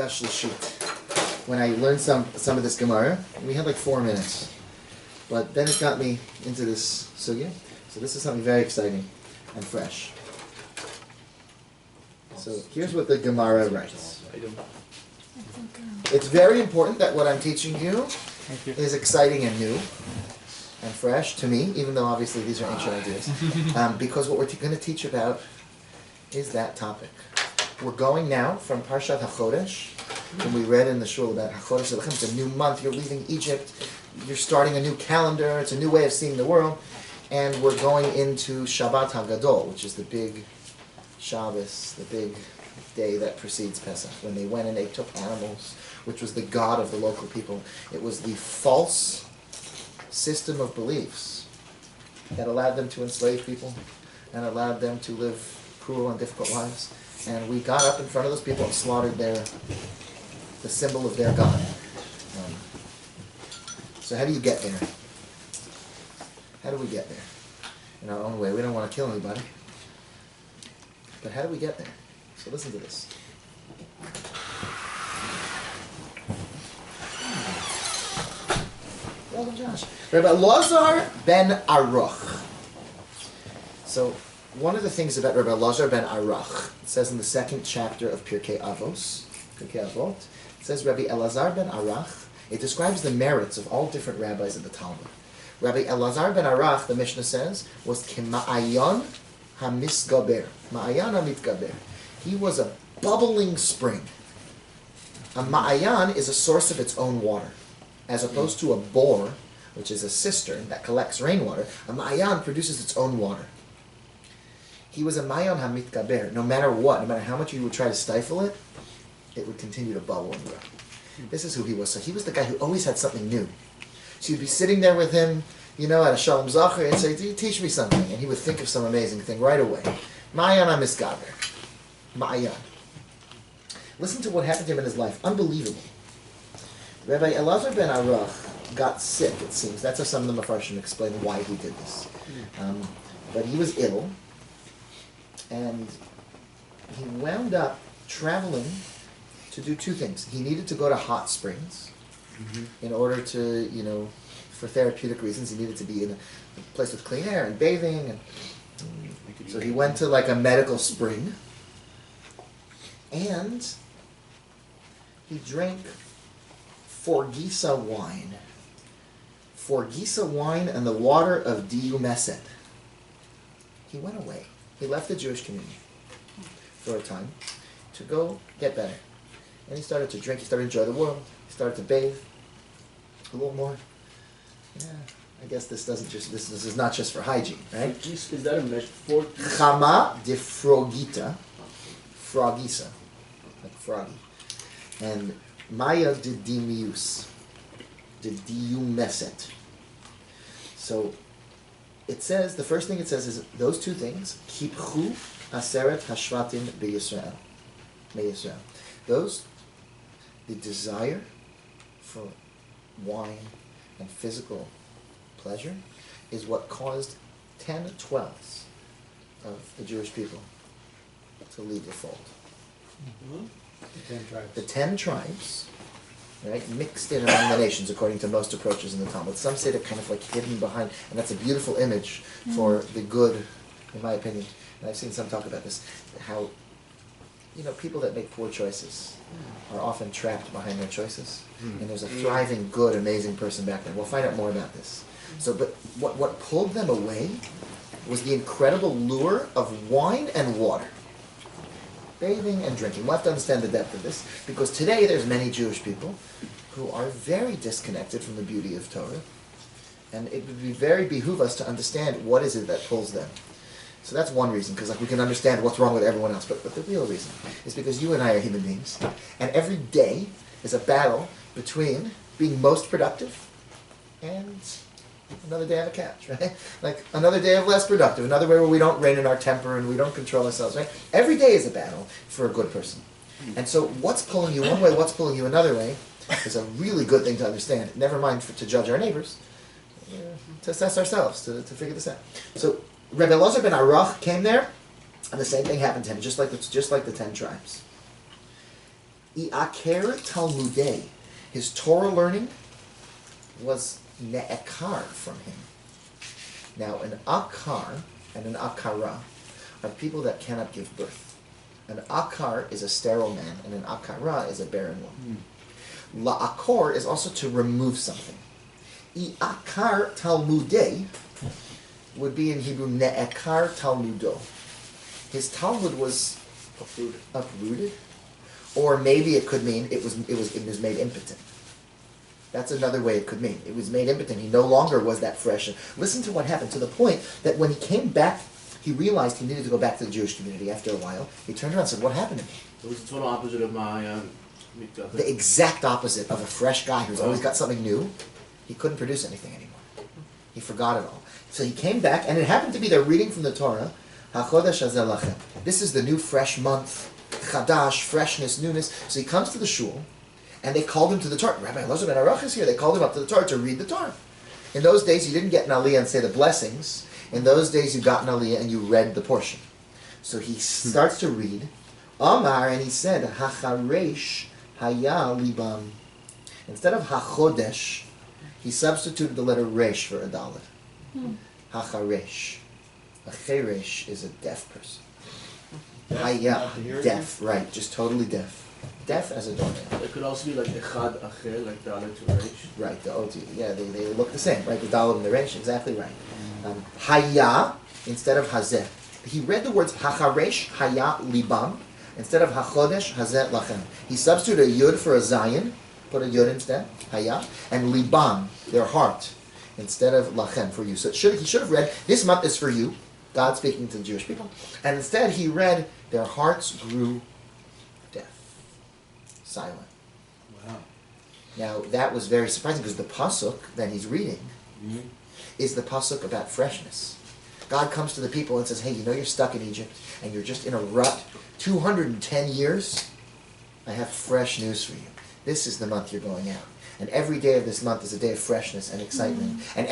Shlishit. When I learned some of this Gemara, we had like 4 minutes. But then it got me into this sugya. So this is something very exciting and fresh. So here's what the Gemara writes. It's very important that what I'm teaching you is exciting and new and fresh to me, even though obviously these are ancient ideas. Because what we're going to teach about is that topic. We're going now from Parshat HaChodesh, and we read in the shul about HaChodesh Elechem. It's a new month, you're leaving Egypt, you're starting a new calendar, it's a new way of seeing the world, and we're going into Shabbat HaGadol, which is the big Shabbos, the big day that precedes Pesach, when they went and they took animals, which was the god of the local people. It was the false system of beliefs that allowed them to enslave people and allowed them to live cruel and difficult lives. And we got up in front of those people and slaughtered the symbol of their god. So how do you get there? How do we get there? In our own way. We don't want to kill anybody. But how do we get there? So listen to this. Welcome, Josh. Rabbi Elazar ben Aruch. So one of the things about Rabbi Elazar ben Aruch, it says in the 2nd chapter of Pirkei Avos, Pirkei Avot, it says Rabbi Elazar ben Aruch. It describes the merits of all different rabbis in the Talmud. Rabbi Elazar ben Aruch, the Mishnah says, was K'ma'ayon hamisgaber. Ma'ayan hamitgaber. He was a bubbling spring. A ma'ayan is a source of its own water. As opposed to a bore, which is a cistern that collects rainwater, a ma'ayan produces its own water. He was a ma'ayan hamitgaber. No matter what, no matter how much you would try to stifle it, it would continue to bubble and grow. This is who he was. So he was the guy who always had something new. So you'd be sitting there with him, at a Shalom Zachar, and say, teach me something. And he would think of some amazing thing right away. Ma'ayan hamisgaber. Ma'ayan. Listen to what happened to him in his life. Unbelievable. Rabbi Elazar ben Aruch got sick, it seems. That's how some of the Mefarshim explain why he did this. But he was ill, and he wound up traveling to do 2 things. He needed to go to hot springs in order to, for therapeutic reasons, he needed to be in a place with clean air and bathing. And so he went to like a medical spring, and he drank Forgisa wine. Forgisa wine and the water of Diyu Mesed. He went away. He left the Jewish community for a time to go get better. And he started to drink, he started to enjoy the world, he started to bathe a little more. Yeah, I guess this is not just for hygiene, right? Is that a measure for? Chama de frogita, frogisa, like froggy. And Maya de dimius, de diumeset. So it says, the first thing it says is those 2 things, kipchu aseret hashvatim beYisrael. Those, the desire for wine and physical pleasure is what caused 10/12 of the Jewish people to leave the fold. The 10 tribes, right, mixed in among the nations according to most approaches in the Talmud. Some say they're kind of like hidden behind, and that's a beautiful image for the good, in my opinion. And I've seen some talk about this, how people that make poor choices are often trapped behind their choices. And there's a thriving, good, amazing person back there. We'll find out more about this. So, but what pulled them away was the incredible lure of wine and water. Bathing and drinking. We'll have to understand the depth of this, because today there's many Jewish people who are very disconnected from the beauty of Torah, and it would be very behoove us to understand what is it that pulls them. So that's one reason, because we can understand what's wrong with everyone else, but the real reason is because you and I are human beings, and every day is a battle between being most productive and another day on the couch, right? Like another day of less productive, another way where we don't rein in our temper and we don't control ourselves, right? Every day is a battle for a good person. And so what's pulling you one way, what's pulling you another way is a really good thing to understand. Never mind to judge our neighbors, to assess ourselves, to figure this out. So Rabbi Elazar ben Aruch came there, and the same thing happened to him, just like the 10 tribes. Iaker Talmudei. His Torah learning was ne'ekar from him. Now, an akar and an akara are people that cannot give birth. An akar is a sterile man, and an akara is a barren woman. La'akor is also to remove something. I'akar Talmudei would be in Hebrew ne'ekar Talmudo. His Talmud was uprooted, or maybe it could mean it was made impotent. That's another way it could mean. It was made impotent. He no longer was that fresh. And listen to what happened, to the point that when he came back, he realized he needed to go back to the Jewish community after a while. He turned around and said, what happened to me? It was the total opposite of my... The exact opposite of a fresh guy who's always got something new. He couldn't produce anything anymore. He forgot it all. So he came back, and it happened to be they're reading from the Torah, HaChodesh Hazeh Lachem. This is the new fresh month, Chadash, freshness, newness. So he comes to the shul, and they called him to the Torah. Rabbi Elazar ben Aruch is here. They called him up to the Torah to read the Torah. In those days, you didn't get an aliyah and say the blessings. In those days, you got an aliyah and you read the portion. So he starts to read, Amar, and he said, Hacharesh Haya Libam. Instead of Hachodesh, he substituted the letter Resh for a dalet. Hacharesh. A cheresh is a deaf person. Haya, deaf, right, just totally deaf. Deaf as a doornail. It could also be like echad acher, like dalet to resh. Right, the oti. Yeah, they look the same, right? The dalet and the resh, exactly right. Haya instead of hazeh. He read the words hacharesh haya libam instead of hachodesh hazeh lachem. He substituted a yud for a zayin, put a yud instead, haya, and libam, their heart, instead of lachem, for you. So he should have read, this month is for you, God speaking to the Jewish people, and instead he read, their hearts grew deaf, silent. Wow. Now that was very surprising because the pasuk that he's reading is the pasuk about freshness. God comes to the people and says, hey, you know you're stuck in Egypt and you're just in a rut, 210 years, I have fresh news for you. This is the month you're going out. And every day of this month is a day of freshness and excitement. And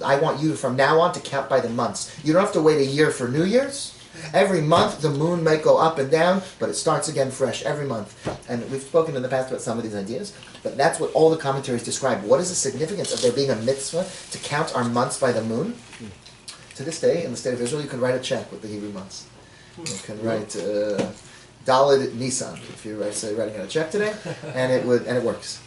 I want you from now on to count by the months. You don't have to wait a year for New Year's. Every month the moon might go up and down, but it starts again fresh every month. And we've spoken in the past about some of these ideas, but that's what all the commentaries describe. What is the significance of there being a mitzvah to count our months by the moon? To this day, in the state of Israel, you can write a check with the Hebrew months. You can write Daled Nisan if you're writing out a check today, and it works.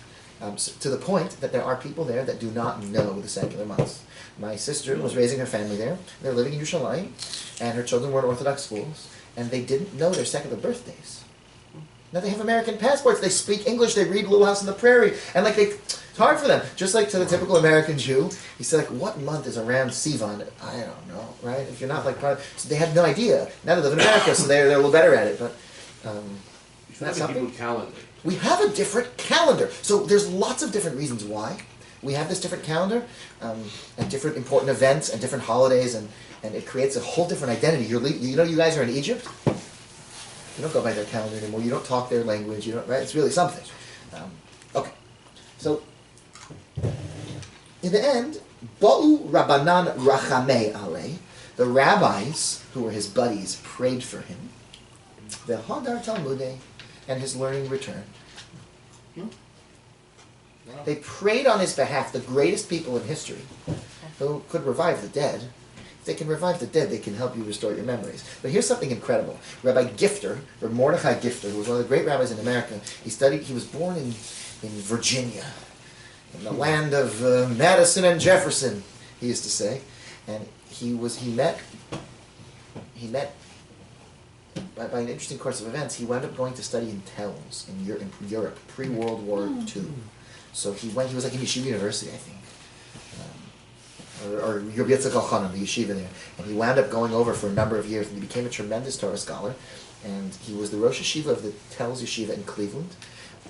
So, to the point that there are people there that do not know the secular months. My sister was raising her family there. They're living in Yerushalayim, and her children were in Orthodox schools, and they didn't know their secular birthdays. Now they have American passports. They speak English. They read Little House on the Prairie, and it's hard for them. Just like to the typical American Jew, he said, what month is around Sivan? I don't know, right? If you're not so they had no idea. Now they live in America, so they're a little better at it. But That's a Hebrew calendar. We have a different calendar. So there's lots of different reasons why we have this different calendar, and different important events and different holidays, and it creates a whole different identity. You know, you guys are in Egypt. You don't go by their calendar anymore. You don't talk their language. You don't, right? It's really something. Okay. So in the end, Ba'u Rabbanan Rachamei Ale, the rabbis who were his buddies prayed for him. The Hadar Talmudei, and his learning returned. Wow. They prayed on his behalf, the greatest people in history, who could revive the dead. If they can revive the dead, they can help you restore your memories. But here's something incredible. Rabbi Gifter, or Mordechai Gifter, who was one of the great rabbis in America, he was born in Virginia, in the land of Madison and Jefferson, he used to say. And he met by an interesting course of events, he wound up going to study in Telz in Europe, pre-World War II. So he was like in Yeshiva University, I think, or Rabbi Yitzchak Elchanan, the yeshiva there. And he wound up going over for a number of years, and he became a tremendous Torah scholar. And he was the Rosh Yeshiva of the Telz Yeshiva in Cleveland.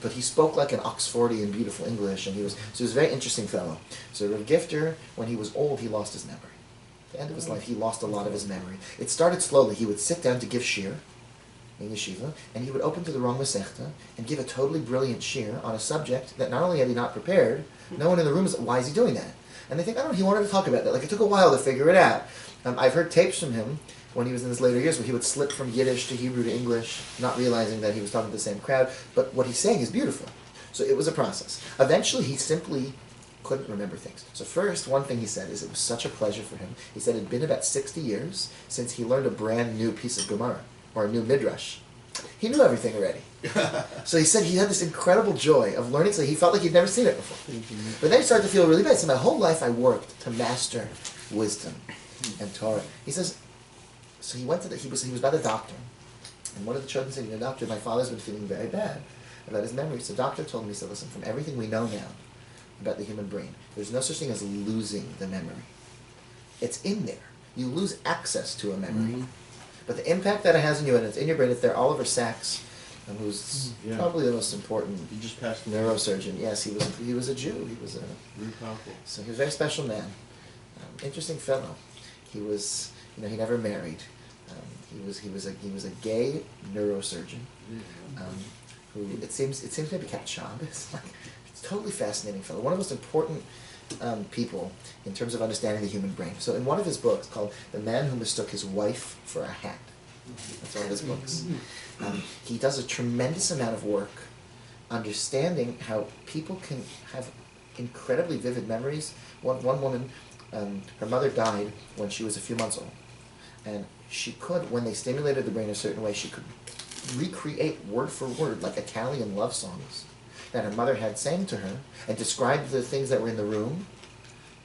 But he spoke like an Oxfordian beautiful English, and he was a very interesting fellow. So Rabbi Gifter, when he was old, he lost his memory. At the end of his life, he lost a lot of his memory. It started slowly. He would sit down to give shir in yeshiva, and he would open to the wrong Masechta and give a totally brilliant shir on a subject that not only had he not prepared, no one in the room is, why is he doing that? And they think, I don't know, he wanted to talk about that. Like, it took a while to figure it out. I've heard tapes from him when he was in his later years, where he would slip from Yiddish to Hebrew to English, not realizing that he was talking to the same crowd. But what he's saying is beautiful. So it was a process. Eventually, he simply couldn't remember things. So first, one thing he said is it was such a pleasure for him. He said it had been about 60 years since he learned a brand new piece of Gemara, or a new Midrash. He knew everything already. So he said he had this incredible joy of learning, so he felt like he'd never seen it before. But then he started to feel really bad. So my whole life I worked to master wisdom and Torah. He says, so he went to he was by the doctor. And one of the children said, doctor, my father's been feeling very bad about his memory. So the doctor told him, he said, listen, from everything we know now about the human brain, there's no such thing as losing the memory. It's in there. You lose access to a memory. But the impact that it has on you, and it's in your brain, it's there. Oliver Sacks, who's probably the most important He just passed away. neurosurgeon. Yes, he was a Jew. He was Really powerful. so he was a very special man. Interesting fellow. He was, he never married. He was a gay neurosurgeon. Who it seems maybe kept Shabbos. It's a totally fascinating fellow. One of the most important people in terms of understanding the human brain. So in one of his books called "The Man Who Mistook His Wife for a Hat," that's one of his books. He does a tremendous amount of work understanding how people can have incredibly vivid memories. One woman, her mother died when she was a few months old, and she could, when they stimulated the brain a certain way, she could recreate word for word, like Italian love songs that her mother had sang to her, and described the things that were in the room,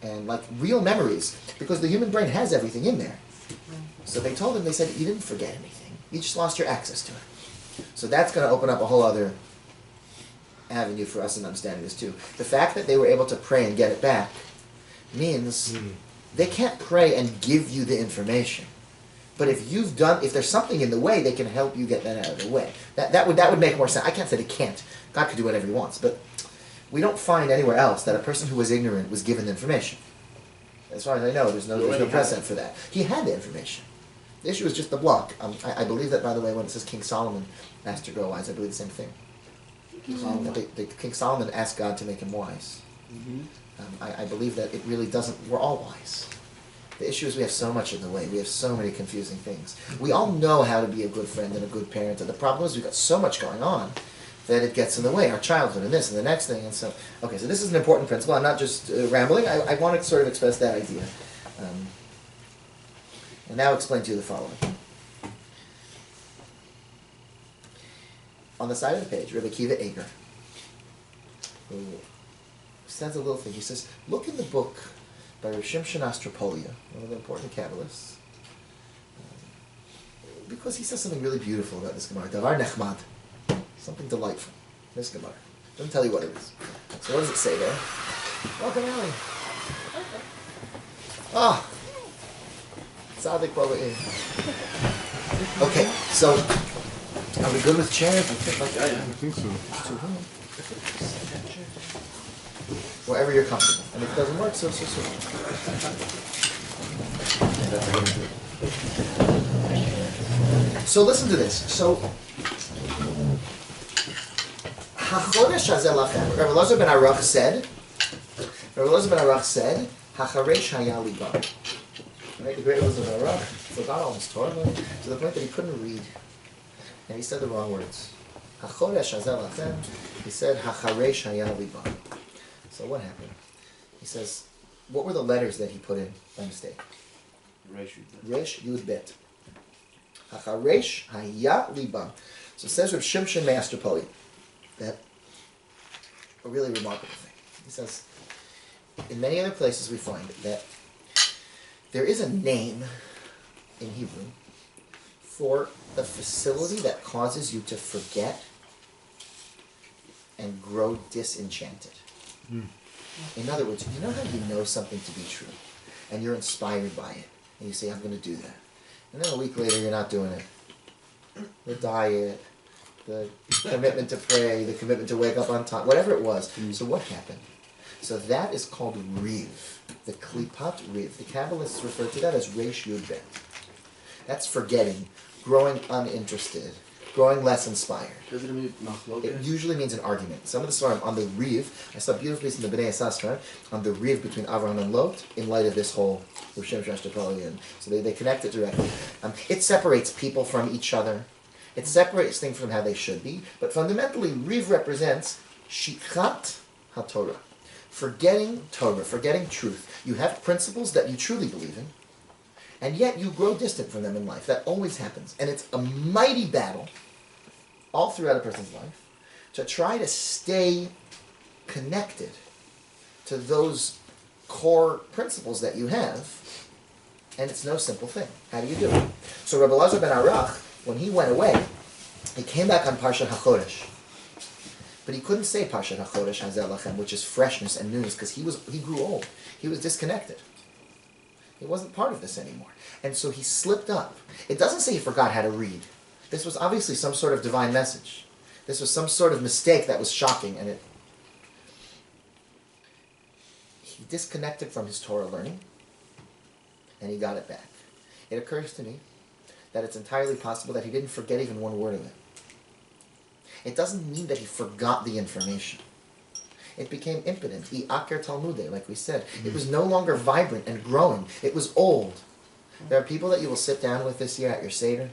and like real memories, because the human brain has everything in there. So they told him, they said, you didn't forget anything, you just lost your access to it. So that's going to open up a whole other avenue for us in understanding this too. The fact that they were able to pray and get it back means they can't pray and give you the information. But if there's something in the way, they can help you get that out of the way. That would make more sense. I can't say they can't. God could do whatever he wants, but we don't find anywhere else that a person who was ignorant was given information. As far as I know, there's no precedent for that. He had the information. The issue is just the block. I believe that, by the way, when it says King Solomon asked to grow wise, I believe the same thing. King Solomon asked God to make him wise. I believe that it really doesn't. We're all wise. The issue is we have so much in the way. We have so many confusing things. We all know how to be a good friend and a good parent, and the problem is we've got so much going on that it gets in the way. Our childhood and this and the next thing, and so this is an important principle. I'm not just rambling. I want to sort of express that idea, and now explain to you the following. On the side of the page, Rabbi Kiva Eger, who says a little thing. He says, look in the book by Rav Shimshon Astropolia, one of the important Kabbalists, because he says something really beautiful about this Gemara. Davar nechmad, something delightful. This Gemara doesn't tell you what it is. So what does it say there? Welcome, Ellie. Ah, Tzaddik Baba in. Okay, so are we good with chairs? I think so. Wherever you're comfortable. And if it doesn't work, so. So listen to this. So, Hachodesh hazeh lachem. Rabbi Elazar ben Aruch said, Hacharesh haya liba. Right, the great Elazar ben Aruch forgot all his Torah to the point that he couldn't read. And he said the wrong words. Hachodesh hazeh lachem. He said, Hacharesh haya liba. So what happened? He says, what were the letters that he put in by mistake? Resh Yud Bet. Hacharesh haya liba. So it says Reb Shimshon Master Poli, that a really remarkable thing. He says, in many other places we find that there is a name in Hebrew for the facility that causes you to forget and grow disenchanted. In other words, you know how you know something to be true, and you're inspired by it, and you say, I'm going to do that. And then a week later, you're not doing it. The diet, the commitment to pray, the commitment to wake up on time, whatever it was. So what happened? So that is called Riv, the Klipat Riv. The Kabbalists refer to that as Resh Yud Bet. That's forgetting, growing uninterested, growing less inspired. Does it mean It machloket? usually means an argument. Some of the Svarim on the Riv, I saw a beautiful piece in the Bnei Yissaschar on the Riv between Avraham and Lot in light of this whole Rishem Shashtapali, and so they connect it directly. It separates people from each other. It separates things from how they should be, but fundamentally Riv represents Shikhat HaTorah. Forgetting Torah, forgetting truth. You have principles that you truly believe in, and yet you grow distant from them in life. That always happens. And it's a mighty battle all throughout a person's life to try to stay connected to those core principles that you have. And it's no simple thing. How do you do it? So Rabbi Elazar ben Arach, when he went away, he came back on Parshat HaChodesh. But he couldn't say Parshat HaChodesh Hazel Lachem, which is freshness and newness, because he grew old. He was disconnected. He wasn't part of this anymore. And so he slipped up. It doesn't say he forgot how to read. This was obviously some sort of divine message. This was some sort of mistake that was shocking, and he disconnected from his Torah learning, and he got it back. It occurs to me that it's entirely possible that he didn't forget even one word of it. It doesn't mean that he forgot the information. It became impotent. Aker Talmude, like we said. It was no longer vibrant and growing. It was old. There are people that you will sit down with this year at your Seder,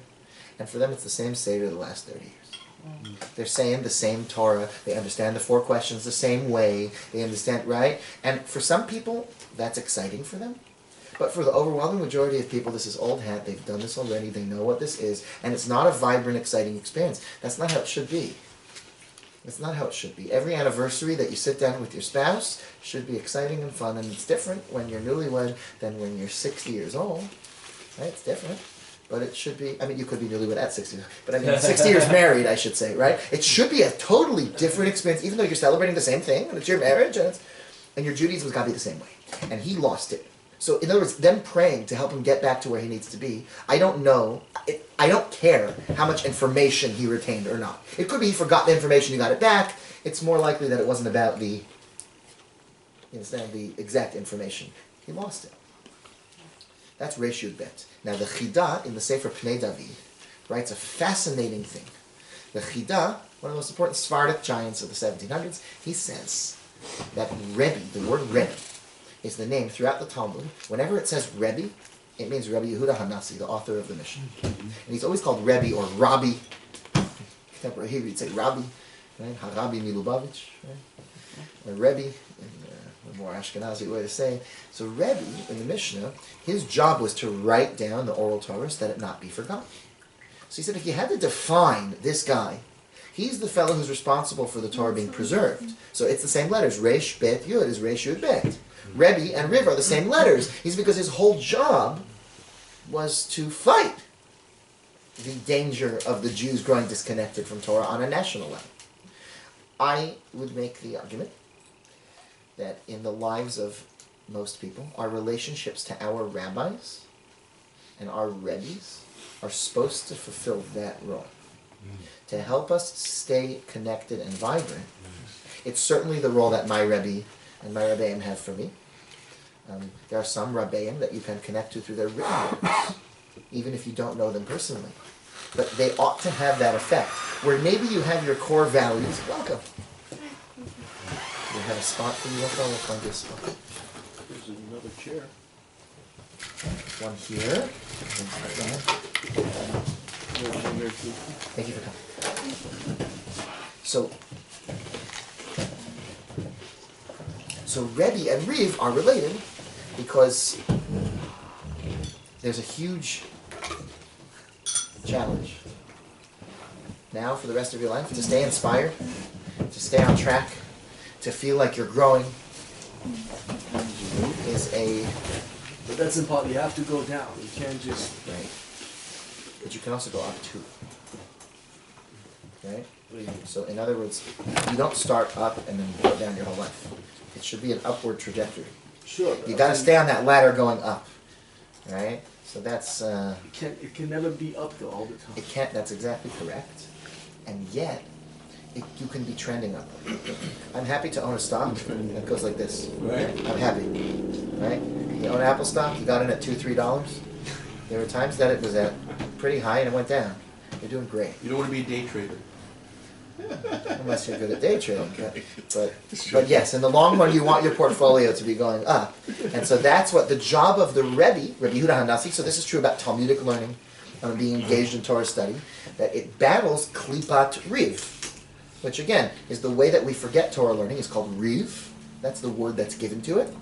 and for them it's the same Seder the last 30 years. They're saying the same Torah. They understand the 4 questions the same way. They understand, right? And for some people, that's exciting for them. But for the overwhelming majority of people, this is old hat. They've done this already. They know what this is. And it's not a vibrant, exciting experience. That's not how it should be. It's not how it should be. Every anniversary that you sit down with your spouse should be exciting and fun. And it's different when you're newlywed than when you're 60 years old. Right? It's different. But it should be, I mean, you could be newlywed at 60. But I mean, 60 years married, I should say, right? It should be a totally different experience, even though you're celebrating the same thing, and it's your marriage, and your Judaism's got to be the same way. And he lost it. So in other words, them praying to help him get back to where he needs to be, I don't know, I don't care how much information he retained or not. It could be he forgot the information, he got it back. It's more likely that it wasn't about the exact information. He lost it. That's Reish Yud Bet. Now the Chida in the Sefer Pnei David writes a fascinating thing. The Chida, one of the most important Sephardic giants of the 1700s, he says that Rebbe, the word Rebbe, is the name throughout the Talmud. Whenever it says Rebbe, it means Rebbe Yehuda Hanasi, the author of the Mishnah. And he's always called Rebbe or Rabbi. Contemporary Hebrew, you'd say Rabbi, right? Harabi Milubavitch, right? Or Rebbe, in a more Ashkenazi way to say. So Rebbe, in the Mishnah, his job was to write down the oral Torah so that it not be forgotten. So he said if you had to define this guy, he's the fellow who's responsible for the Torah being preserved. So it's the same letters. Reish Bet Yud is Reish Yud Bet. Rebbe and Riv are the same letters. He's because his whole job was to fight the danger of the Jews growing disconnected from Torah on a national level. I would make the argument that in the lives of most people, our relationships to our rabbis and our rebbes are supposed to fulfill that role. To help us stay connected and vibrant. It's certainly the role that my Rebbe and my Rabbeim have for me. There are some Rabbeim that you can connect to through their written words, even if you don't know them personally. But they ought to have that effect, where maybe you have your core values. Welcome. You have a spot for you? We'll find you a spot. There's another chair. One here. There's one there too. Thank you for coming. So Rebbe and Riv are related because there's a huge challenge now for the rest of your life to stay inspired, to stay on track, to feel like you're growing is a... But that's important. You have to go down. You can't just... Right. But you can also go up too. Right? So in other words, you don't start up and then go down your whole life. It should be an upward trajectory. Sure. You got to stay on that ladder going up. Right? So that's... It can never be up though all the time. It can't, that's exactly correct. And yet, you can be trending upward. I'm happy to own a stock that goes like this. Right. I'm happy. Right? You own Apple stock, you got in at $2, $3. There were times that it was at pretty high and it went down. You're doing great. You don't want to be a day trader. Unless you're good at day trading. But yes, in the long run, you want your portfolio to be going up. And so that's what the job of the Rebbe, Rabbi Yehuda Hanassi, so this is true about Talmudic learning, being engaged in Torah study, that it battles Klipat Riv, which again is the way that we forget Torah learning, is called Riv. That's the word that's given to it.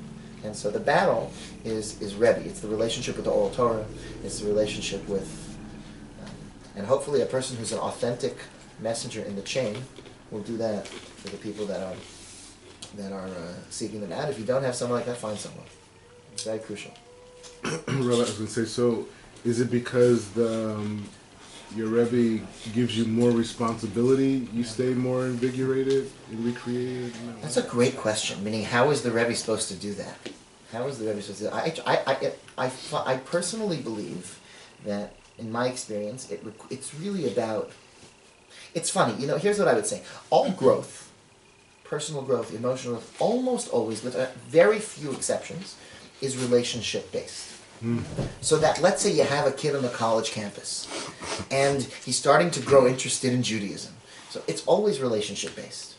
And so the battle is Rebbe. It's the relationship with the oral Torah. It's the relationship with, and hopefully a person who's an authentic messenger in the chain will do that for the people that are seeking them out. If you don't have someone like that, find someone. It's very crucial. Rabbi, I was going to say, so is it because your Rebbe gives you more responsibility, you stay more invigorated and recreated? That's a great question. Meaning, how is the Rebbe supposed to do that? How is the Rebbe supposed to do that? I personally believe that, in my experience, it's really about. It's funny, here's what I would say. All growth, personal growth, emotional growth, almost always, with very few exceptions, is relationship-based. So that, let's say you have a kid on the college campus, and he's starting to grow interested in Judaism. So it's always relationship-based,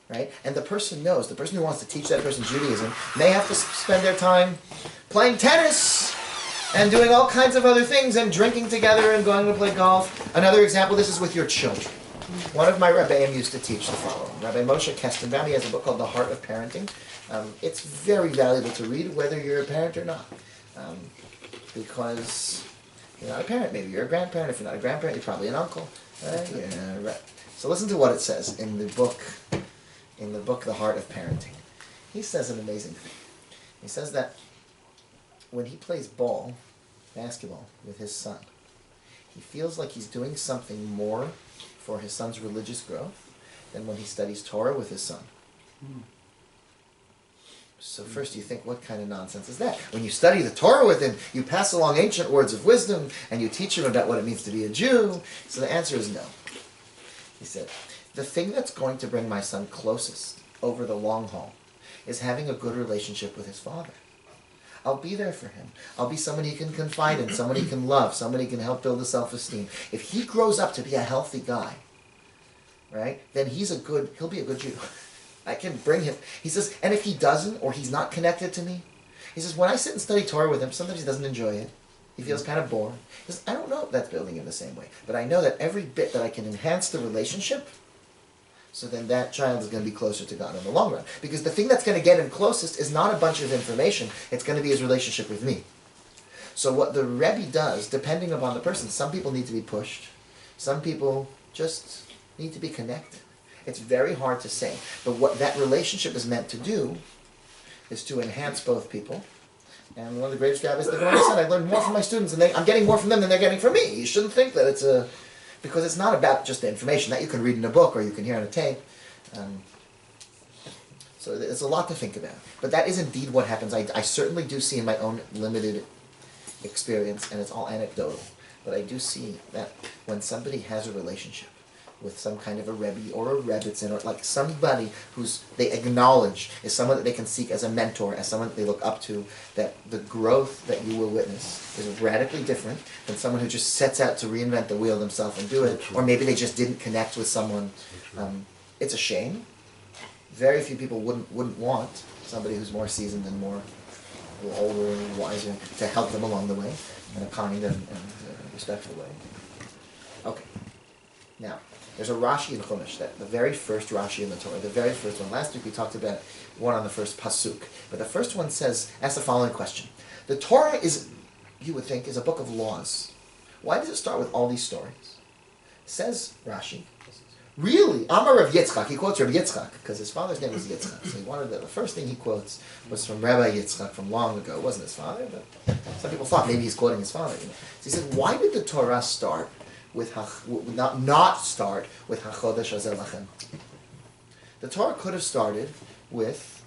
right? And the person knows, the person who wants to teach that person Judaism may have to spend their time playing tennis, and doing all kinds of other things, and drinking together, and going to play golf. Another example, this is with your children. One of my Rebbeim used to teach the following. Rabbi Moshe Kestenbaum, he has a book called The Heart of Parenting. It's very valuable to read, whether you're a parent or not. Because you're not a parent, maybe you're a grandparent. If you're not a grandparent, you're probably an uncle. Yeah, right. So listen to what it says in the book, The Heart of Parenting. He says an amazing thing. He says that when he plays basketball, with his son, he feels like he's doing something more for his son's religious growth than when he studies Torah with his son. So first you think, what kind of nonsense is that? When you study the Torah with him, you pass along ancient words of wisdom, and you teach him about what it means to be a Jew. So the answer is no. He said, the thing that's going to bring my son closest over the long haul is having a good relationship with his father. I'll be there for him. I'll be someone he can confide in, someone he can love, someone he can help build his self-esteem. If he grows up to be a healthy guy, right, then he'll be a good Jew. I can bring him. He says, and if he doesn't, or he's not connected to me, he says, when I sit and study Torah with him, sometimes he doesn't enjoy it. He feels kind of bored. He says, I don't know if that's building him the same way, but I know that every bit that I can enhance the relationship, so then that child is going to be closer to God in the long run. Because the thing that's going to get him closest is not a bunch of information, it's going to be his relationship with me. So what the Rebbe does, depending upon the person, some people need to be pushed, some people just need to be connected. It's very hard to say. But what that relationship is meant to do is to enhance both people. And one of the greatest rabbis, the Gemara said, I learned more from my students, and I'm getting more from them than they're getting from me. You shouldn't think that it's because it's not about just the information that you can read in a book or you can hear on a tape. So there's a lot to think about. But that is indeed what happens. I certainly do see in my own limited experience, and it's all anecdotal, but I do see that when somebody has a relationship with some kind of a Rebbe or a Rebbitzin, or like somebody who's they acknowledge is someone that they can seek as a mentor, as someone that they look up to, that the growth that you will witness is radically different than someone who just sets out to reinvent the wheel themselves and do it, or maybe they just didn't connect with someone. It's a shame. Very few people wouldn't want somebody who's more seasoned and more a little older and wiser to help them along the way in a kind and respectful way. Okay. Now, there's a Rashi in Chumash, that the very first Rashi in the Torah, the very first one. Last week we talked about one on the first pasuk, but the first one asks the following question: the Torah is, you would think, is a book of laws. Why does it start with all these stories? Says Rashi, really, Amar Rav Yitzchak. He quotes Rav Yitzchak because his father's name was Yitzchak. So he wanted the first thing he quotes was from Rabbi Yitzchak from long ago. It wasn't his father, but some people thought maybe he's quoting his father. So he said, why did the Torah start with not start with Hachodesh Hazeh Lachem? The Torah could have started with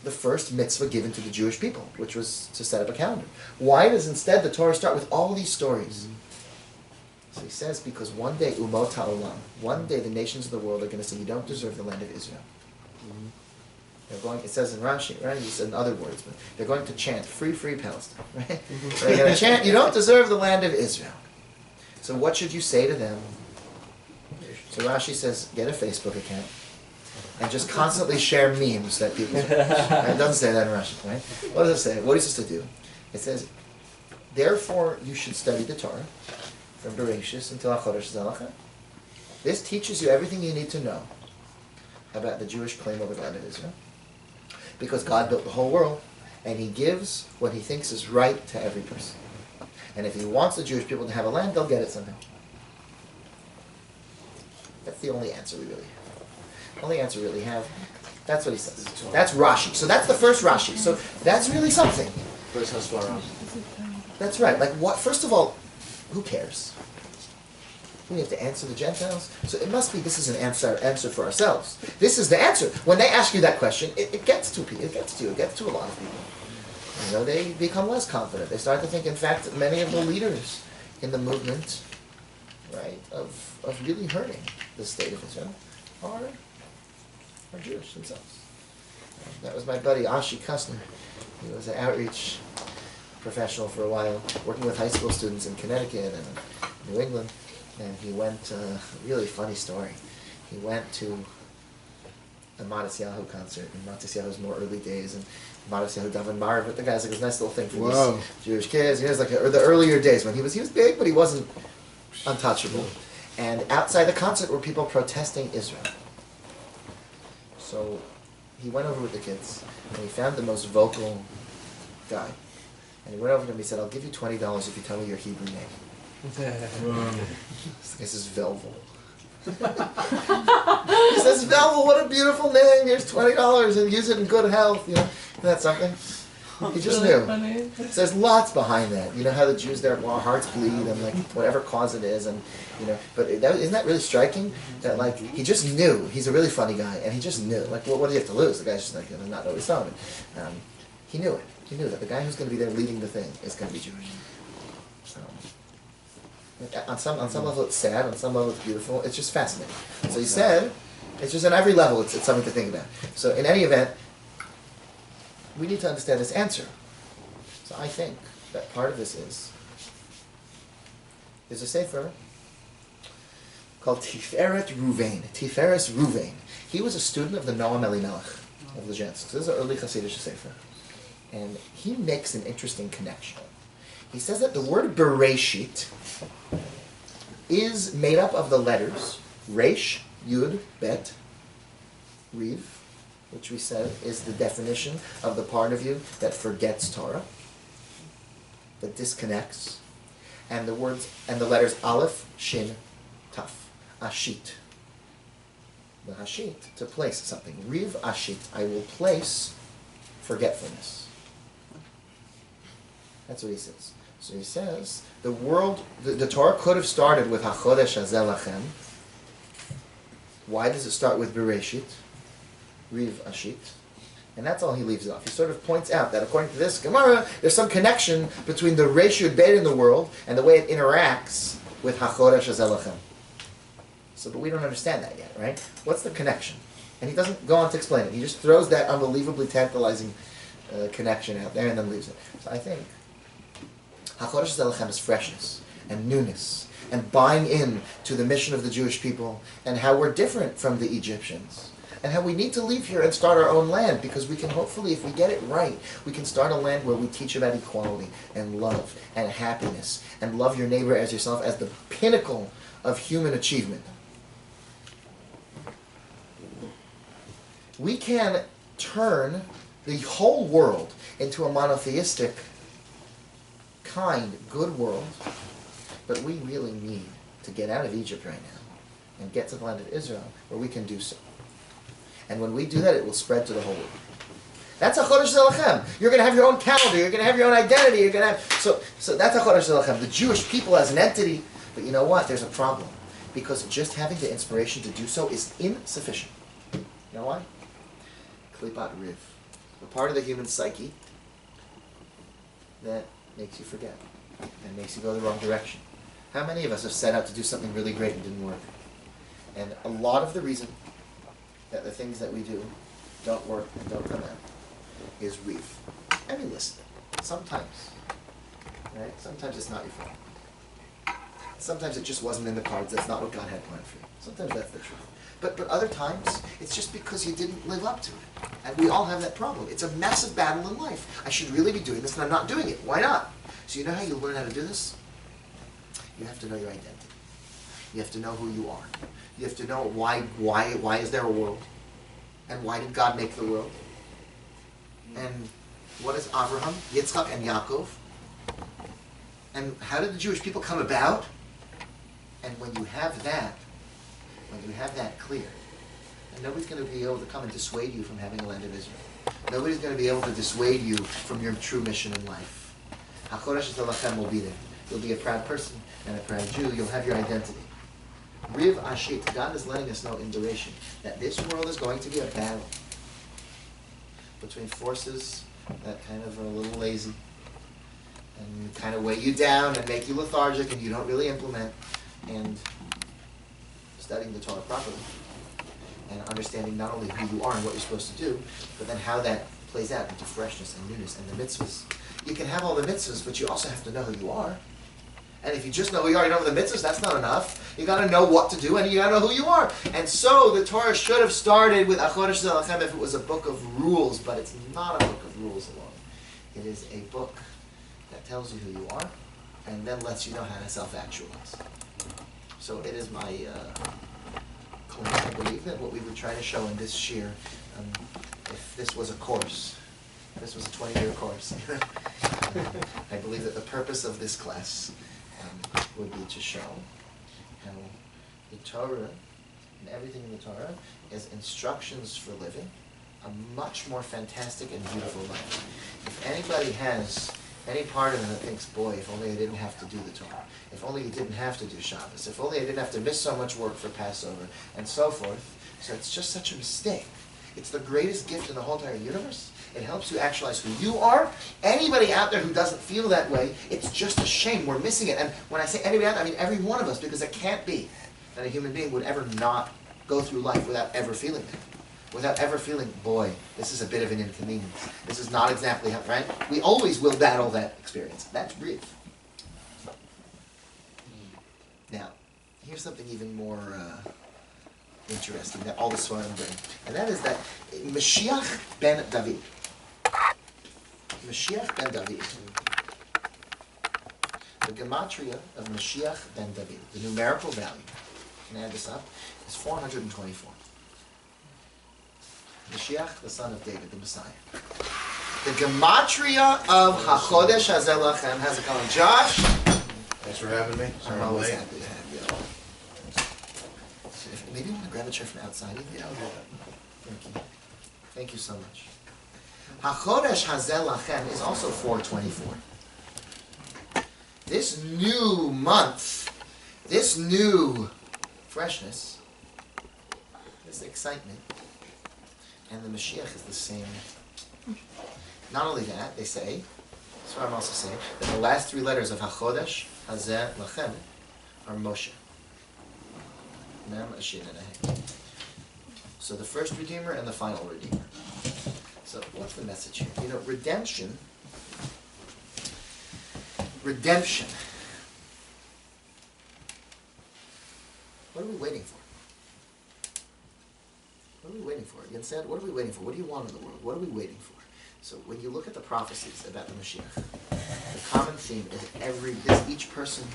the first mitzvah given to the Jewish people, which was to set up a calendar. Why does instead the Torah start with all these stories? So he says, because one day, Umot HaOlam, one day the nations of the world are going to say, you don't deserve the land of Israel. They're going, it says in Rashi, right? He said in other words, but they're going to chant, free, free Palestine, right? They're going to chant, you don't deserve the land of Israel. So what should you say to them? So Rashi says, get a Facebook account and just constantly share memes that people. It doesn't say that in Rashi, right? What does it say? What are you supposed to do? It says, therefore you should study the Torah from Bereshis until HaChodesh Zalachem. This teaches you everything you need to know about the Jewish claim over the land of Israel. Because God built the whole world, and He gives what He thinks is right to every person. And if He wants the Jewish people to have a land, they'll get it somehow. That's the only answer we really have. The only answer we really have. That's what he says. That's Rashi. So that's the first Rashi. So that's really something. First Hasbara. That's right. Like what? First of all, who cares? We have to answer the Gentiles. So it must be this is an answer for ourselves. This is the answer. When they ask you that question, it gets to people. It gets to you. It gets to a lot of people. You know, they become less confident. They start to think. In fact, many of the leaders in the movement, right, of really hurting the state of Israel are Jewish themselves. That was my buddy Ashi Kustner. He was an outreach professional for a while, working with high school students in Connecticut and New England. And he went, a really funny story. He went to a Matisyahu concert in Matisyahu's more early days, and Matisyahu Daven Marv, but the guy's like this nice little thing for these Jewish kids. He was like the earlier days when he was big, but he wasn't untouchable. And outside the concert were people protesting Israel. So he went over with the kids, and he found the most vocal guy. And he went over to him and he said, I'll give you $20 if you tell me your Hebrew name. This is Velvel. He says, Velvel, what a beautiful name. Here's $20 and use it in good health. You know, isn't that something? He just knew. Funny. So there's lots behind that. You know how the Jews, their hearts bleed and like whatever cause it is, and you know. But isn't that really striking? That like he just knew. He's a really funny guy, and he just knew. Like, what do you have to lose? The guy's just like not know what he's telling me. He knew it. He knew that the guy who's going to be there leading the thing is going to be Jewish. On some level it's sad, on some level it's beautiful. It's just fascinating. So he said, it's just on every level it's something to think about. So in any event, we need to understand this answer. So I think that part of this is, there's a sefer called Tiferet Ruvain. Tiferes Ruvain. He was a student of the Noam Elimelech of the Gents. So this is an early Hasidic sefer. And he makes an interesting connection. He says that the word Bereshit is made up of the letters Resh, Yud, Bet, Riv, which we said is the definition of the part of you that forgets Torah, that disconnects, and the words and the letters Aleph, Shin, Taf, Ashit. The Hashit, to place something. Riv Ashit, I will place forgetfulness. That's what he says. So he says, the world, the Torah could have started with HaChodesh Hazel Lachem. Why does it start with Bereshit? Riv Ashit. And that's all he leaves it off. He sort of points out that according to this Gemara, there's some connection between the Resh Yud Bet in the world and the way it interacts with HaChodesh Hazel Lachem. So, but we don't understand that yet, right? What's the connection? And he doesn't go on to explain it. He just throws that unbelievably tantalizing connection out there and then leaves it. So I think HaChodesh Hazel Lachem is freshness and newness and buying in to the mission of the Jewish people and how we're different from the Egyptians and how we need to leave here and start our own land, because we can hopefully, if we get it right, we can start a land where we teach about equality and love and happiness and love your neighbor as yourself as the pinnacle of human achievement. We can turn the whole world into a monotheistic, kind, good world, but we really need to get out of Egypt right now and get to the land of Israel where we can do so. And when we do that, it will spread to the whole world. That's HaChodesh Hazel Lachem. You're going to have your own calendar. You're going to have your own identity. You're going to have so that's HaChodesh Hazel Lachem. The Jewish people as an entity. But you know what? There's a problem, because just having the inspiration to do so is insufficient. You know why? Klipat Riv, the part of the human psyche that makes you forget and makes you go the wrong direction. How many of us have set out to do something really great and didn't work? And a lot of the reason that the things that we do don't work and don't come out is Riv. I mean, listen, sometimes, right? Sometimes it's not your fault. Sometimes it just wasn't in the cards. That's not what God had planned for you. Sometimes that's the truth. But other times, it's just because you didn't live up to it. And we all have that problem. It's a massive battle in life. I should really be doing this, and I'm not doing it. Why not? So you know how you learn how to do this? You have to know your identity. You have to know who you are. You have to know why is there a world? And why did God make the world? And what is Abraham, Yitzchak, and Yaakov? And how did the Jewish people come about? And when you have that clear, and nobody's going to be able to come and dissuade you from having a land of Israel. Nobody's going to be able to dissuade you from your true mission in life. HaKodesh Lachem will be there. You'll be a proud person and a proud Jew. You'll have your identity. Riv Ashit, God is letting us know in duration that this world is going to be a battle between forces that kind of are a little lazy and kind of weigh you down and make you lethargic and you don't really implement, and studying the Torah properly and understanding not only who you are and what you're supposed to do, but then how that plays out into freshness and newness and the mitzvahs. You can have all the mitzvahs, but you also have to know who you are. And if you just know who you are, you know the mitzvahs, that's not enough. You got to know what to do, and you got to know who you are. And so the Torah should have started with Achodesh Zelachem if it was a book of rules, but it's not a book of rules alone. It is a book that tells you who you are, and then lets you know how to self-actualize. So it is my claim, I believe, that what we would try to show in this shir, if this was a course, if this was a 20-year course, I believe that the purpose of this class would be to show how the Torah and everything in the Torah is instructions for living a much more fantastic and beautiful life. If anybody has any part of them that thinks, boy, if only I didn't have to do the Torah, if only you didn't have to do Shabbos, if only I didn't have to miss so much work for Passover, and so forth, so it's just such a mistake. It's the greatest gift in the whole entire universe. It helps you actualize who you are. Anybody out there who doesn't feel that way, it's just a shame. We're missing it. And when I say anybody out there, I mean every one of us, because it can't be that a human being would ever not go through life without ever feeling that. Without ever feeling, boy, this is a bit of an inconvenience. This is not exactly how, right? We always will battle that experience. That's real. Now, here's something even more interesting that all the Svarim bring. And that is that Mashiach ben David. Mashiach ben David. The gematria of Mashiach ben David, the numerical value, you can add this up, is 424. Mashiach, the son of David, the Messiah. The gematria of HaChodesh Hazeh Lachem. How's it going, Josh? Thanks for having me. Sorry I'm I'm always late. happy to have you. Maybe you want to grab a chair from outside? Yeah, I'll do that. Thank you. Thank you so much. HaChodesh Hazeh Lachem is also 424. This new month, this new freshness, this excitement, and the Mashiach is the same. Not only that, they say, that's what I'm also saying, that the last three letters of HaChodesh Hazeh Lachem are Moshe. Mem, Ashin, and Ahe. So the first Redeemer and the final Redeemer. So what's the message here? You know, redemption. What are we waiting for? What are we waiting for? You understand? What are we waiting for? What do you want in the world? What are we waiting for? So when you look at the prophecies about the Mashiach, the common theme is each person,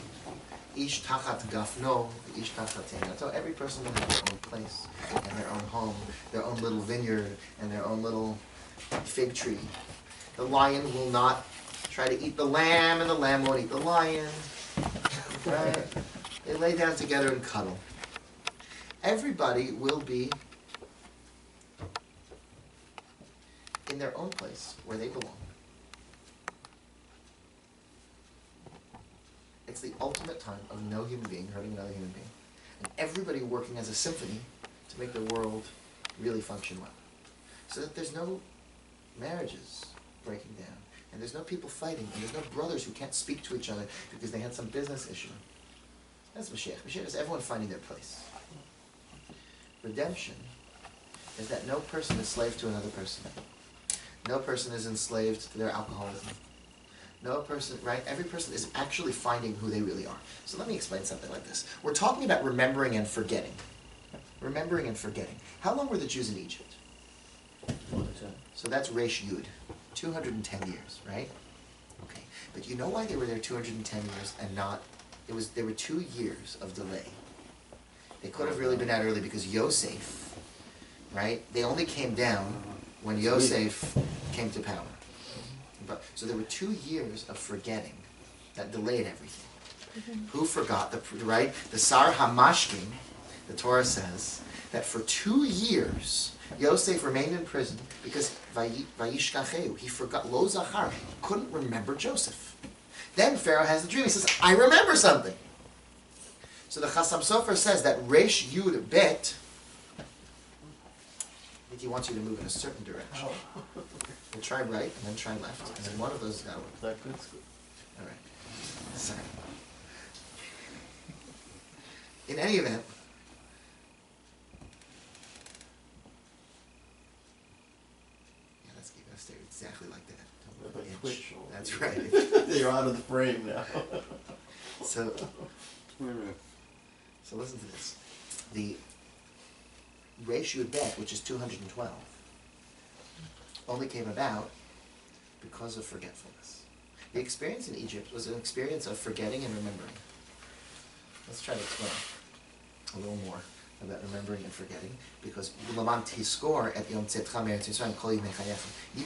each tachat gafno, each tachat teina. So every person will have their own place, and their own home, their own little vineyard, and their own little fig tree. The lion will not try to eat the lamb, and the lamb won't eat the lion. Right? They lay down together and cuddle. Everybody will be in their own place where they belong. It's the ultimate time of no human being hurting another human being, and everybody working as a symphony to make the world really function well. So that there's no marriages breaking down, and there's no people fighting, and there's no brothers who can't speak to each other because they had some business issue. That's Mashiach. Mashiach is everyone finding their place. Redemption is that no person is slave to another person. No person is enslaved to their alcoholism. No person, right? Every person is actually finding who they really are. So let me explain something like this. We're talking about remembering and forgetting. Remembering and forgetting. How long were the Jews in Egypt? So that's Resh Yud. 210 years, right? Okay. But you know why they were there 210 years and not, there were 2 years of delay. They could have really been out early because Yosef, right? They only came down when Yosef came to power. So there were 2 years of forgetting that delayed everything. Who forgot? The Sar HaMashkin, the Torah says, that for 2 years, Yosef remained in prison because Vayishkacheu, he forgot, Lo Zachar, he couldn't remember Joseph. Then Pharaoh has the dream, he says, I remember something. So the Chassam Sofer says that Resh Yud Bet, I think he wants you to move in a certain direction. We'll try right, and then try left, and then one of those has got to work. That good? All right. Sorry. In any event, yeah, let's keep it stay exactly like that. Don't move an inch. That's right. You're out of the frame now. So, Wait a minute. so listen to this. The ratio bet, which is 212, only came about because of forgetfulness. The experience in Egypt was an experience of forgetting and remembering. Let's try to explain a little more about remembering and forgetting, because you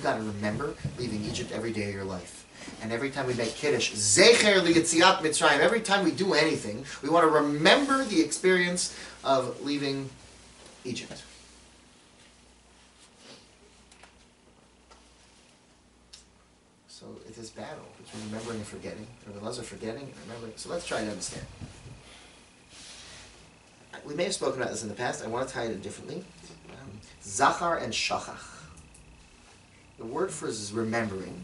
got to remember leaving Egypt every day of your life. And every time we make Kiddush, Zecher liyetziat Mitzrayim, every time we do anything, we want to remember the experience of leaving Egypt. So it is battle between remembering and forgetting. Rabbi Elazar forgetting and remembering. So let's try to understand. We may have spoken about this in the past. I want to tie it in differently. Zachar and Shachach. The word for remembering,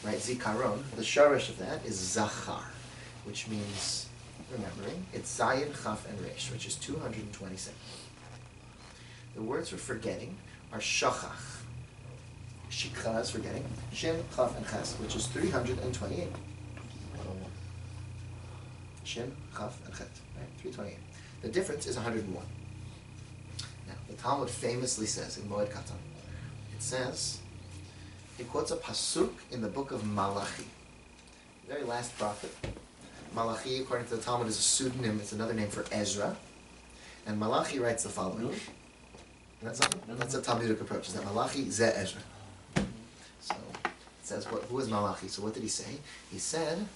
right? Zikaron. The shorish of that is Zachar, which means remembering. It's Zayin, Chaf, and Resh, which is 227. The words for forgetting are Shachach. Shikha is forgetting. Shin, Chaf, and Ches, which is 328. Shin, Chaf, and Chet, right? 328. The difference is 101. Now, the Talmud famously says in Moed Katan, it says, it quotes a pasuk in the book of Malachi, the very last prophet. Malachi, according to the Talmud, is a pseudonym. It's another name for Ezra. And Malachi writes the following. Really? That's a Talmudic approach. Is that Malachi ze Ezra? So it says, who is Malachi? So what did he say? He said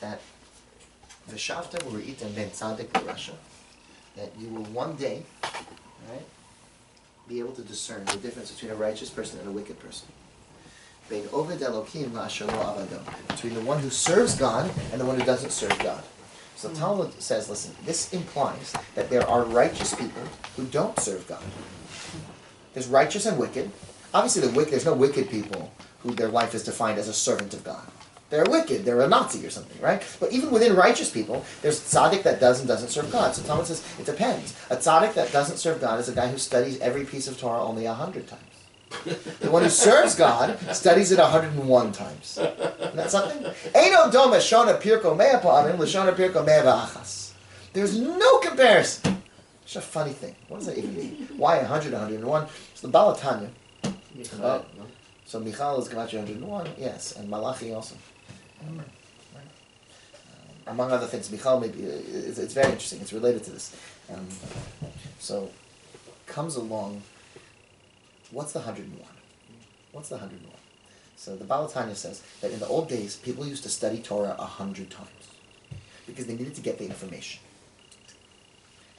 that V'shavtem u're'item ben tzaddik v'rasha, that you will one day, right, be able to discern the difference between a righteous person and a wicked person. Bein oved Elokim la'asher lo avado, between the one who serves God and the one who doesn't serve God. So the Talmud says, listen, this implies that there are righteous people who don't serve God. There's righteous and wicked. Obviously, there's no wicked people who their life is defined as a servant of God. They're wicked, they're a Nazi or something, right? But even within righteous people, there's tzaddik that does and doesn't serve God. So Talmud says, it depends. A tzaddik that doesn't serve God is a guy who studies every piece of Torah only 100 times. The one who serves God studies it 101 times. Isn't that something? Eino doma shona pirko mea pa'amim l'shona pirko mea v'achas. There's no comparison. It's a funny thing. What does that even mean? Why 100, 101? So the Baal Tanya. So Michal is Gematria 101, yes, and Malachi also. Among other things, Michal maybe it's very interesting. It's related to this. So comes along. What's the 101? What's the 101? So the Baal Tanya says that in the old days, people used to study Torah 100 times because they needed to get the information.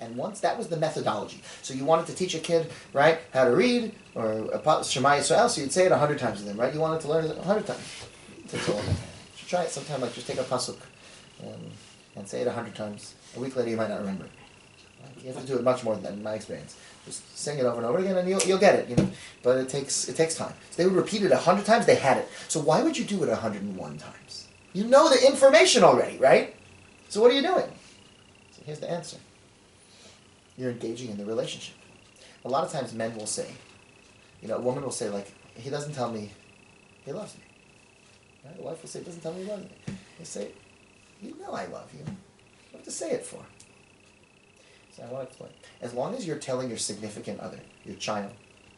And once that was the methodology. So you wanted to teach a kid, right, how to read or Shema Yisrael, so you'd say it 100 times to them, right? You wanted to learn it 100 times. You should try it sometime. Like just take a pasuk and say it 100 times. A week later, you might not remember it. Right? You have to do it much more than that, in my experience. Just sing it over and over again, and you'll get it. You know, but it takes time. So they would repeat it 100 times. They had it. So why would you do it 101 times? You know the information already, right? So what are you doing? So here's the answer. You're engaging in the relationship. A lot of times, men will say, a woman will say, like, he doesn't tell me he loves me. Right? The wife will say, it doesn't tell me he loves me. They say, you know I love you. What to say it for? So I want to explain. As long as you're telling your significant other, your child,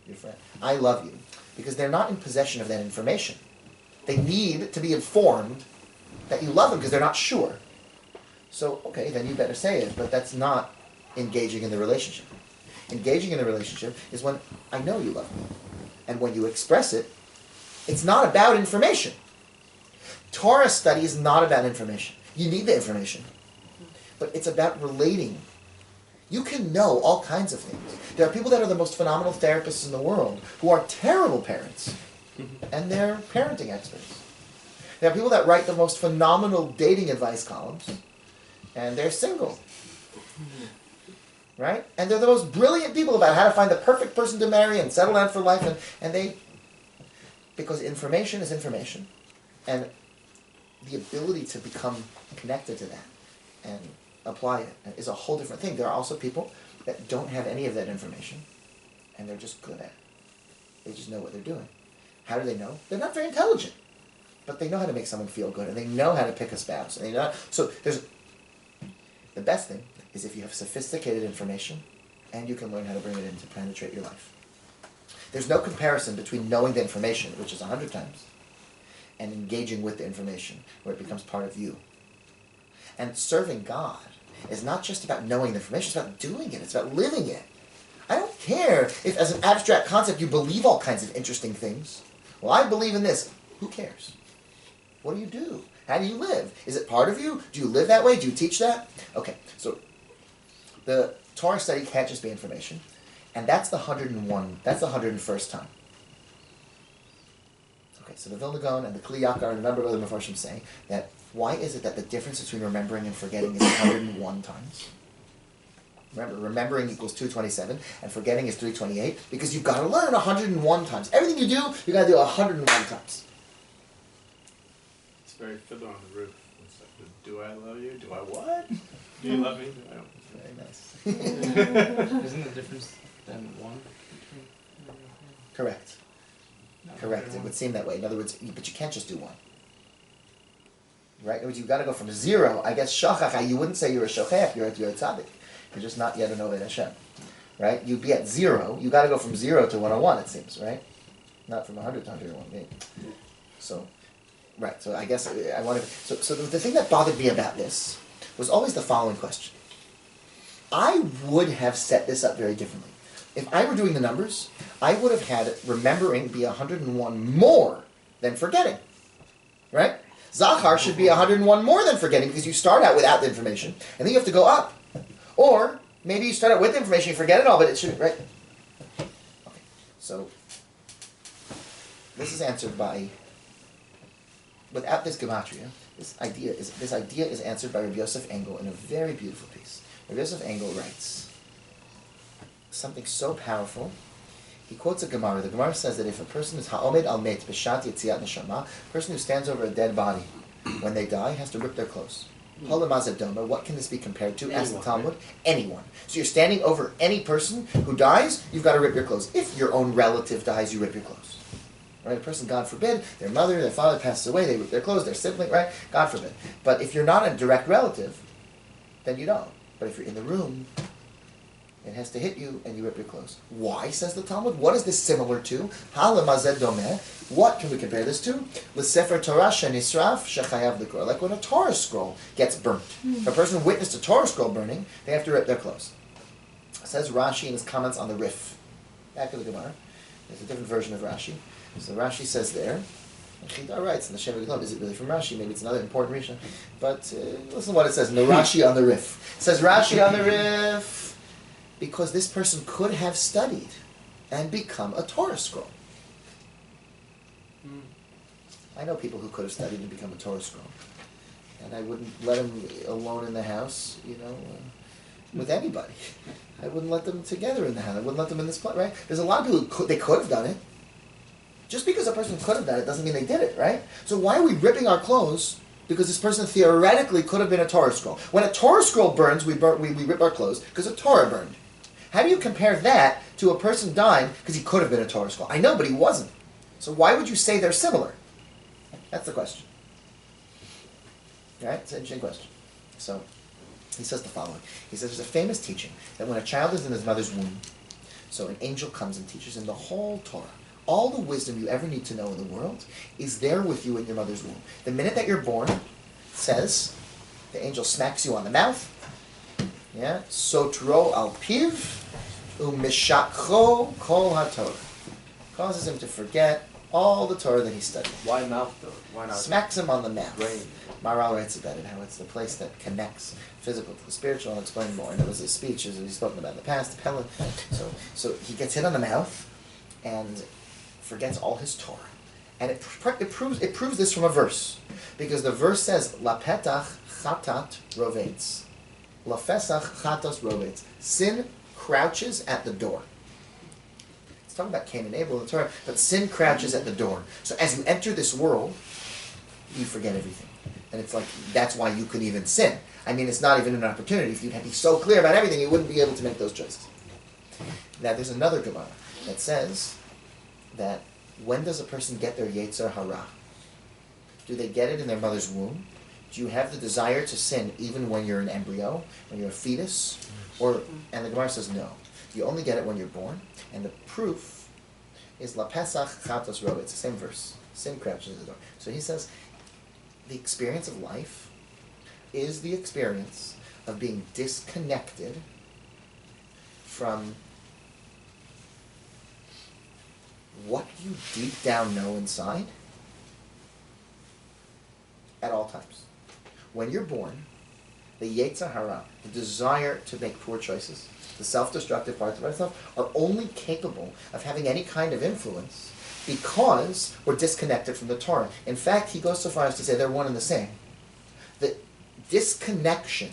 your friend, I love you, because they're not in possession of that information. They need to be informed that you love them because they're not sure. So, okay, then you better say it, but that's not engaging in the relationship. Engaging in the relationship is when I know you love me. And when you express it, it's not about information. Torah study is not about information. You need the information. But it's about relating. You can know all kinds of things. There are people that are the most phenomenal therapists in the world who are terrible parents. And they're parenting experts. There are people that write the most phenomenal dating advice columns. And they're single. Right? And they're the most brilliant people about how to find the perfect person to marry and settle down for life. And they... Because information is information. And the ability to become connected to that and apply it is a whole different thing. There are also people that don't have any of that information, and they're just good at it. They just know what they're doing. How do they know? They're not very intelligent, but they know how to make someone feel good, and they know how to pick a spouse. And they know, so there's the best thing is if you have sophisticated information, and you can learn how to bring it in to penetrate your life. There's no comparison between knowing the information, which is 100 times, and engaging with the information, where it becomes part of you. And serving God is not just about knowing the information, it's about doing it, it's about living it. I don't care if as an abstract concept you believe all kinds of interesting things. Well, I believe in this. Who cares? What do you do? How do you live? Is it part of you? Do you live that way? Do you teach that? Okay, so the Torah study can't just be information. And that's the 101, that's the 101st time. Okay, so the Vilna Gaon and the Kli Yakar and a number of other Mefarshim say that why is it that the difference between remembering and forgetting is 101 times? Remember, remembering equals 227 and forgetting is 328 because you've got to learn 101 times. Everything you do, you've got to do 101 times. It's very Fiddler on the Roof. It's like, do I love you? Do I what? Do you love me? Do I don't? Very nice. Isn't the difference then one between? Correct. Correct. It would seem that way. In other words, but you can't just do one. Right? In other words, you've got to go from zero. I guess shachach, you wouldn't say you're a shochech, you're a tzaddik. You're just not yet an Oved Hashem. Right? You'd be at zero. You've got to go from 0 to 101, it seems, right? Not from 100 to 101. Maybe. So, right. So I guess I wanted... So the thing that bothered me about this was always the following question. I would have set this up very differently. If I were doing the numbers, I would have had remembering be 101 more than forgetting. Right? Zachar should be 101 more than forgetting because you start out without the information, and then you have to go up. Or maybe you start out with the information, you forget it all, but it shouldn't, right? Okay, so this is answered by, without this gematria, this idea is answered by Rabbi Yosef Engel in a very beautiful piece. Rabbi Yosef Engel writes something so powerful. He quotes a Gemara. The Gemara says that if a person is ha'omed al met b'shat yetziat neshama, a person who stands over a dead body when they die has to rip their clothes. Halamazadoma, what can this be compared to? Ask the Talmud. Anyone. So you're standing over any person who dies, you've got to rip your clothes. If your own relative dies, you rip your clothes. Right? A person, God forbid, their mother, their father passes away, they rip their clothes, their sibling, right? God forbid. But if you're not a direct relative, then you don't. But if you're in the room, it has to hit you and you rip your clothes. Why, says the Talmud? What is this similar to? Halamazed domeh. What can we compare this to? L'sefer Torah shenisraf shechayav l'kor. Like when a Torah scroll gets burnt. If a person witnessed a Torah scroll burning, they have to rip their clothes. Says Rashi in his comments on the Rif. Back of the Gemara. There's a different version of Rashi. So Rashi says there, and Chidar writes in the Shem V'Glom, is it really from Rashi? Maybe it's another important Rishon. But listen to what it says. No Rashi on the Rif. It says Rashi on the Rif, because this person could have studied and become a Torah scroll. I know people who could have studied and become a Torah scroll. And I wouldn't let them alone in the house, with anybody. I wouldn't let them together in the house. I wouldn't let them in this place, right? There's a lot of people who they could have done it. Just because a person could have done it doesn't mean they did it, right? So why are we ripping our clothes? Because this person theoretically could have been a Torah scroll. When a Torah scroll burns, we rip our clothes because a Torah burned. How do you compare that to a person dying because he could have been a Torah scroll? I know, but he wasn't. So why would you say they're similar? That's the question. Right? It's an interesting question. So, he says the following. He says there's a famous teaching that when a child is in his mother's womb, so an angel comes and teaches him the whole Torah. All the wisdom you ever need to know in the world is there with you in your mother's womb. The minute that you're born, it says, the angel smacks you on the mouth. Yeah? Sotro al piv umishakcho kol haTorah. Causes him to forget all the Torah that he studied. Why mouth though? Why not? Smacks him on the mouth. Brain. Maral writes about it, how it's the place that connects physical to the spiritual. I'll explain more. And it was his speech, as he's spoken about in the past. So he gets hit on the mouth and forgets all his Torah. And it proves this from a verse. Because the verse says, La petach chatat rovetz. La fesach chatos rovetz. Sin crouches at the door. It's talking about Cain and Abel in the Torah, but sin crouches at the door. So as you enter this world, you forget everything. And it's like, that's why you could even sin. I mean, it's not even an opportunity. If you'd be so clear about everything, you wouldn't be able to make those choices. Now, there's another Gemara that says that when does a person get their Yetzer Hara? Do they get it in their mother's womb? Do you have the desire to sin even when you're an embryo, when you're a fetus? And the Gemara says no. You only get it when you're born. And the proof is La Pesach Chatos Ro. It's the same verse. Sin crouches at the door. So he says, the experience of life is the experience of being disconnected from what you deep down know inside at all times. When you're born, the Yetzer Hara, the desire to make poor choices, the self-destructive parts of ourselves, are only capable of having any kind of influence because we're disconnected from the Torah. In fact, he goes so far as to say they're one and the same. The disconnection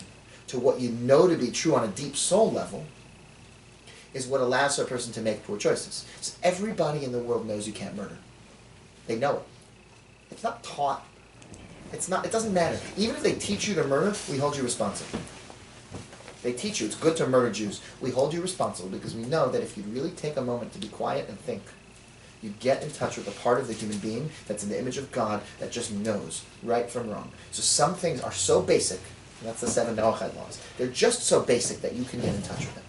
to what you know to be true on a deep soul level is what allows a person to make poor choices. So everybody in the world knows you can't murder. They know it. It's not taught. It doesn't matter. Even if they teach you to murder, we hold you responsible. They teach you it's good to murder Jews. We hold you responsible because we know that if you really take a moment to be quiet and think, you get in touch with a part of the human being that's in the image of God that just knows right from wrong. So some things are so basic, and that's the 7 Noachide laws. They're just so basic that you can get in touch with them.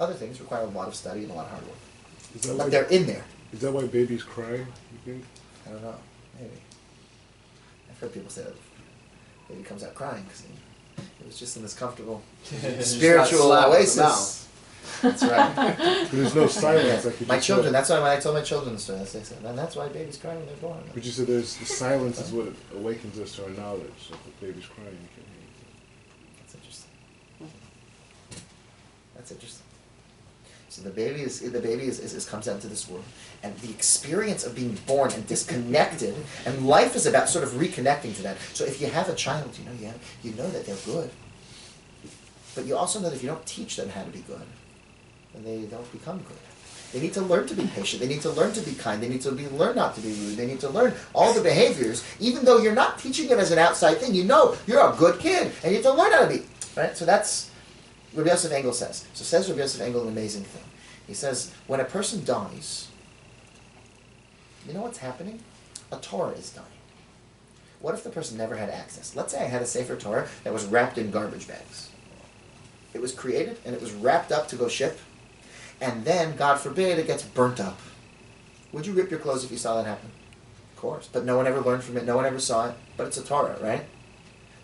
Other things require a lot of study and a lot of hard work. But they're in there. Is that why babies cry, you think? I don't know. Maybe. I've heard people say that baby comes out crying because it was just in this comfortable spiritual oasis. That's right. But there's no silence. Yeah. Like you My just children, said. that's why when I tell my children the story, they say, and that's why babies cry when they're born. But you said there's the silence is what awakens us to our knowledge. So if the baby's crying, you can't hear it. That's interesting. That's interesting. So the baby is comes out into this world, and the experience of being born and disconnected, and life is about sort of reconnecting to that. So if you have a child, you know that they're good, but you also know that if you don't teach them how to be good, then they don't become good. They need to learn to be patient. They need to learn to be kind. They need to learn not to be rude. They need to learn all the behaviors, even though you're not teaching them as an outside thing. You know you're a good kid, and you have to learn how to be. Right? So that's Rabbi Yosef Engel says. So says Rabbi Yosef Engel an amazing thing. He says, when a person dies, you know what's happening? A Torah is dying. What if the person never had access? Let's say I had a Sefer Torah that was wrapped in garbage bags. It was created, and it was wrapped up to go ship, and then, God forbid, it gets burnt up. Would you rip your clothes if you saw that happen? Of course. But no one ever learned from it. No one ever saw it. But it's a Torah, right?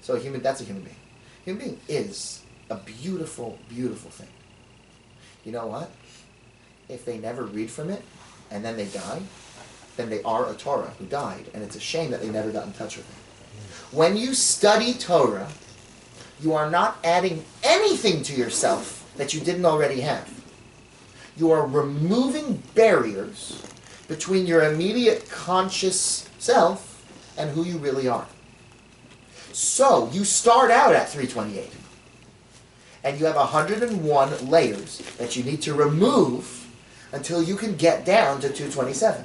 So that's a human being. Human being is a beautiful, beautiful thing. You know what? If they never read from it, and then they die, then they are a Torah who died. And it's a shame that they never got in touch with it. When you study Torah, you are not adding anything to yourself that you didn't already have. You are removing barriers between your immediate conscious self and who you really are. So, you start out at 328. And you have 101 layers that you need to remove until you can get down to 227.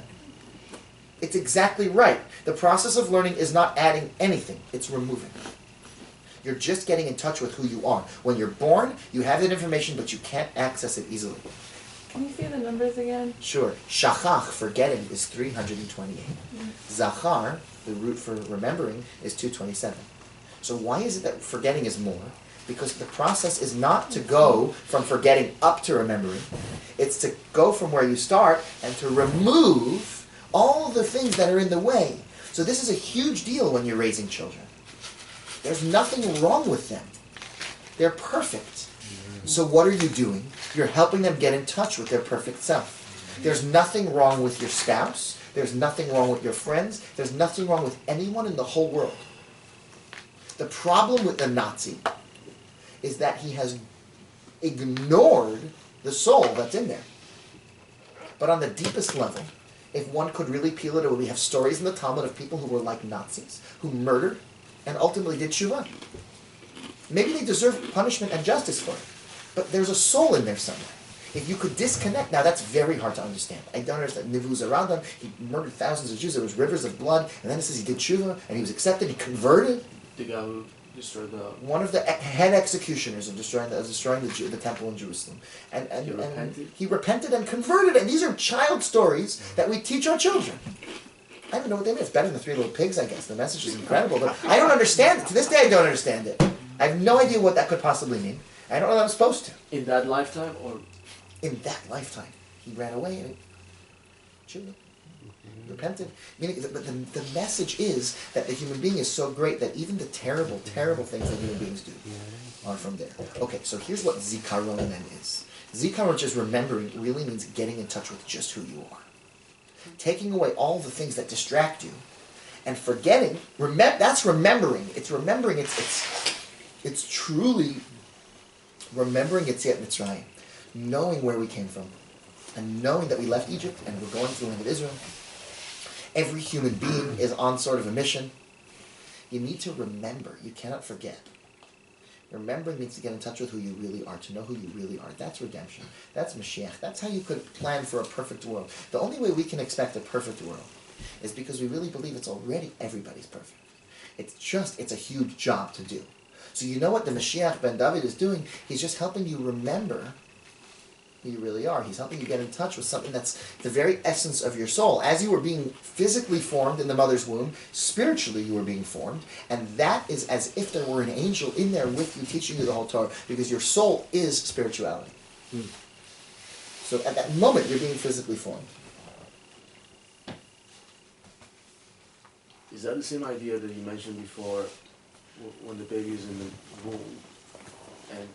It's exactly right. The process of learning is not adding anything, it's removing. You're just getting in touch with who you are. When you're born, you have that information, but you can't access it easily. Can you say the numbers again? Sure. Shachach, forgetting, is 328. Zachar, the root for remembering, is 227. So why is it that forgetting is more? Because the process is not to go from forgetting up to remembering. It's to go from where you start and to remove all the things that are in the way. So this is a huge deal when you're raising children. There's nothing wrong with them. They're perfect. So what are you doing? You're helping them get in touch with their perfect self. There's nothing wrong with your spouse. There's nothing wrong with your friends. There's nothing wrong with anyone in the whole world. The problem with the Nazi is that he has ignored the soul that's in there. But on the deepest level, if one could really peel it away, we have stories in the Talmud of people who were like Nazis, who murdered and ultimately did tshuva. Maybe they deserve punishment and justice for it, but there's a soul in there somewhere. If you could disconnect, now that's very hard to understand. I don't understand. Nivu Zaradam, he murdered thousands of Jews, there was rivers of blood, and then it says he did tshuva, and he was accepted, he converted. The guy who destroyed the... One of the head executioners of destroying the temple in Jerusalem. And he repented and converted, and these are child stories that we teach our children. I don't know what they mean. It's better than the Three Little Pigs, I guess. The message is incredible, but I don't understand it. To this day, I don't understand it. I have no idea what that could possibly mean. I don't know that I'm supposed to. In that lifetime, or... In that lifetime. He ran away and he repented. Meaning, but the message is that the human being is so great that even the terrible, terrible things that human beings do are from there. Okay, so here's what zikaron then is. Zikaron, which is remembering, really means getting in touch with just who you are. Taking away all the things that distract you. And forgetting, that's remembering. It's remembering, it's truly remembering Yetziat Mitzrayim. Knowing where we came from. And knowing that we left Egypt and we're going to the land of Israel. Every human being is on sort of a mission. You need to remember. You cannot forget. Remembering means to get in touch with who you really are, to know who you really are. That's redemption. That's Mashiach. That's how you could plan for a perfect world. The only way we can expect a perfect world is because we really believe it's already everybody's perfect. It's a huge job to do. So you know what the Mashiach ben David is doing? He's just helping you remember who you really are. He's helping you get in touch with something that's the very essence of your soul. As you were being physically formed in the mother's womb, spiritually you were being formed, and that is as if there were an angel in there with you teaching you the whole Torah, because your soul is spirituality. So at that moment you're being physically formed. Is that the same idea that you mentioned before, when the baby is in the womb, and